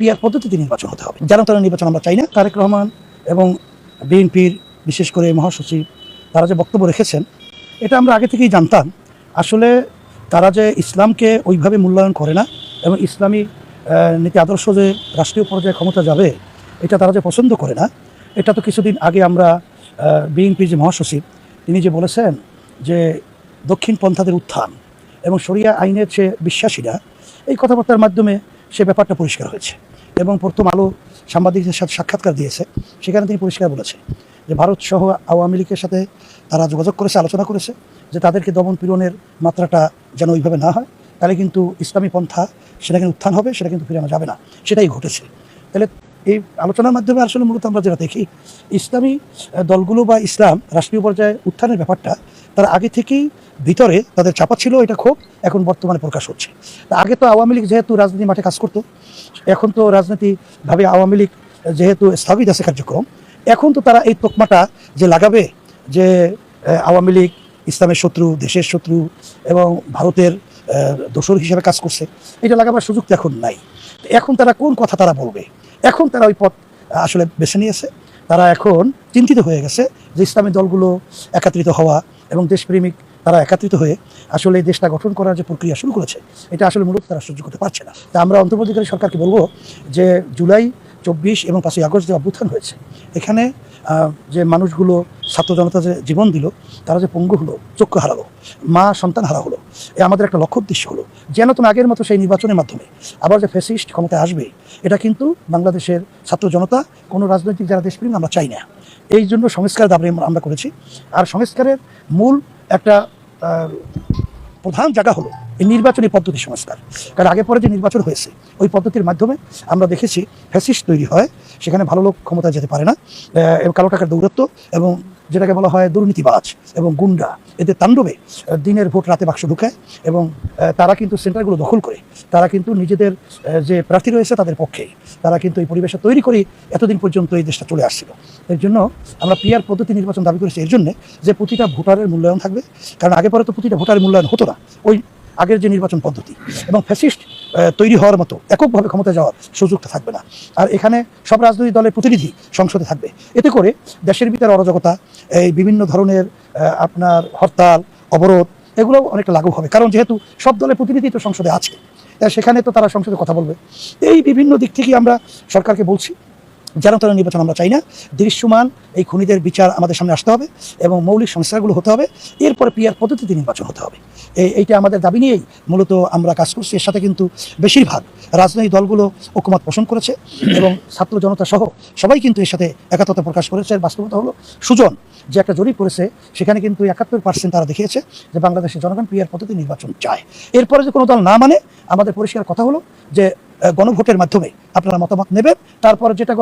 PR পদ্ধতিতে নির্বাচন হতে হবে। যেন তারা নির্বাচন আমরা চাই না। তারেক রহমান এবং বিএনপির বিশেষ করে মহাসচিব তারা যে বক্তব্য রেখেছেন, এটা আমরা আগে থেকেই জানতাম। আসলে তারা যে ইসলামকে ওইভাবে মূল্যায়ন করে না এবং ইসলামী নীতি আদর্শ যে রাষ্ট্রীয় পর্যায়ে ক্ষমতা যাবে এটা তারা যে পছন্দ করে না, এটা তো কিছুদিন আগে আমরা বিএনপির যে মহাসচিব তিনি যে বলেছেন যে দক্ষিণ পন্থাদের উত্থান এবং শরিয়া আইনের যে বিশ্বাসীরা, এই কথাবার্তার মাধ্যমে সে ব্যাপারটা পরিষ্কার হয়েছে। এবং প্রথম আলো সাংবাদিকদের সাথে সাক্ষাৎকার দিয়েছে, সেখানে তিনি পরিষ্কার বলেছে যে ভারত সহ আওয়ামী লীগের সাথে তারা যোগাযোগ করেছে, আলোচনা করেছে যে তাদেরকে দমন পীড়নের মাত্রাটা যেন ওইভাবে না হয়, তাহলে কিন্তু ইসলামী পন্থা সেটা কিন্তু উত্থান হবে, সেটা কিন্তু ফিরানো যাবে না। সেটাই ঘটেছে। তাহলে এই আলোচনার মাধ্যমে আসলে মূলত আমরা যেটা দেখি, ইসলামী দলগুলো বা ইসলাম রাষ্ট্রীয় পর্যায়ে উত্থানের ব্যাপারটা তারা আগে থেকেই ভিতরে তাদের চাপা ছিল, এটা খুব এখন বর্তমানে প্রকাশ হচ্ছে। আগে তো আওয়ামী লীগ যেহেতু রাজনীতি মাঠে কাজ করতো, এখন তো রাজনীতিভাবে আওয়ামী লীগ যেহেতু স্থগিত আছে কার্যক্রম, এখন তো তারা এই তোকমাটা যে লাগাবে যে আওয়ামী লীগ ইসলামের শত্রু, দেশের শত্রু এবং ভারতের দোসর হিসেবে কাজ করছে, এটা লাগাবার সুযোগ তো এখন নাই। এখন তারা কোন কথা তারা বলবে? এখন তারা ওই পথ আসলে বেছে নিয়েছে। তারা এখন চিন্তিত হয়ে গেছে যে ইসলামী দলগুলো একত্রিত হওয়া এবং দেশপ্রেমিক তারা একত্রিত হয়ে আসলে এই দেশটা গঠন করার যে প্রক্রিয়া শুরু করেছে, এটা আসলে মূলত তারা সহ্য করতে পারছে না। তা আমরা অন্তর্বর্তীকালীন সরকারকে বলবো যে জুলাই 24 এবং 5ই আগস্ট যে অভ্যুত্থান হয়েছে, এখানে যে মানুষগুলো ছাত্র জনতা যে জীবন দিল, তারা যে পঙ্গু হলো, চক্ষু হারালো, মা সন্তান হারা হলো, আমাদের একটা লক্ষ্য উদ্দেশ্য হলো যেন তুমি আগের মতো সেই নির্বাচনের মাধ্যমে আবার যে ফ্যাসিস্ট ক্ষমতায় আসবে, এটা কিন্তু বাংলাদেশের ছাত্র জনতা, কোনো রাজনৈতিক যারা দেশপ্রেমী আমরা চাই না। এই জন্য সংস্কারের দাবি আমরা করেছি। আর সংস্কারের মূল একটা প্রধান জায়গা হলো এই নির্বাচনী পদ্ধতি সংস্কার। কারণ আগে পরে যে নির্বাচন হয়েছে ওই পদ্ধতির মাধ্যমে আমরা দেখেছি ফ্যাসিস্ট তৈরি হয়, সেখানে ভালো লোক ক্ষমতায় যেতে পারে না, এবং কালো টাকার দৌরত্ব এবং যেটাকে বলা হয় দুর্নীতিবাজ এবং গুন্ডা, এদের তাণ্ডবে দিনের ভোট রাতে বাক্স ঢুকায় এবং তারা কিন্তু সেন্টারগুলো দখল করে তারা কিন্তু নিজেদের যে প্রার্থী রয়েছে তাদের পক্ষে তারা কিন্তু এই পরিবেশটা তৈরি করে এতদিন পর্যন্ত এই দেশটা চলে আসছিল। এর জন্য আমরা পিআর পদ্ধতি নির্বাচন দাবি করেছি, এর জন্য যে প্রতিটা ভোটারের মূল্যায়ন থাকবে। কারণ আগে পরে তো প্রতিটা ভোটারের মূল্যায়ন হতো না ওই আগের যে নির্বাচন পদ্ধতি, এবং ফ্যাসিস্ট তৈরি হওয়ার মতো এককভাবে ক্ষমতায় যাওয়ার সুযোগটা থাকবে না। আর এখানে সব রাজনৈতিক দলের প্রতিনিধি সংসদে থাকবে। এতে করে দেশের ভিতরে অরাজকতা, এই বিভিন্ন ধরনের আপনার হরতাল, অবরোধ, এগুলো অনেকটা লাগু হবে। কারণ যেহেতু সব দলের প্রতিনিধি তো সংসদে আছে, সেখানে তো তারা সংসদে কথা বলবে। এই বিভিন্ন দিক থেকেই আমরা সরকারকে বলছি যেন তারা নির্বাচন আমরা চাই না। দৃশ্যমান এই খুনিদের বিচার আমাদের সামনে আসতে হবে এবং মৌলিক সংস্কারগুলো হতে হবে। এরপরে পিআর পদ্ধতিতে নির্বাচন হতে হবে। এইটা আমাদের দাবি নিয়েই মূলত আমরা কাজ করছি। এর সাথে কিন্তু বেশিরভাগ রাজনৈতিক দলগুলো ঐকমত পোষণ করেছে এবং ছাত্র জনতা সহ সবাই কিন্তু এর সাথে একাত্মতা প্রকাশ করেছে। এর বাস্তবতা হলো সুজন যে একটা জরিপ করেছে, সেখানে কিন্তু 71% তারা দেখিয়েছে যে বাংলাদেশের জনগণ পিআর পদ্ধতি নির্বাচন চায়। এরপরে যে কোনো দল না মানে, আমাদের পরিষ্কার কথা হলো যে গণভোটের মাধ্যমে আপনারা মতামত নেবেন, তারপরে যেটা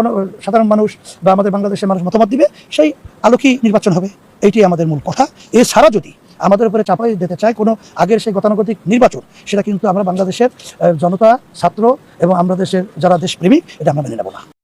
সাধারণ মানুষ বা আমাদের বাংলাদেশের মানুষ মতামত দিবে সেই আলোকেই নির্বাচন হবে। এইটাই আমাদের মূল কথা। এছাড়া যদি আমাদের উপরে চাপাই দিতে চায় কোনো আগের সেই গতানুগতিক নির্বাচন, সেটা কিন্তু আমরা বাংলাদেশের জনতা, ছাত্র এবং আমরা দেশের যারা দেশপ্রেমিক, এটা আমরা মেনে নেব না।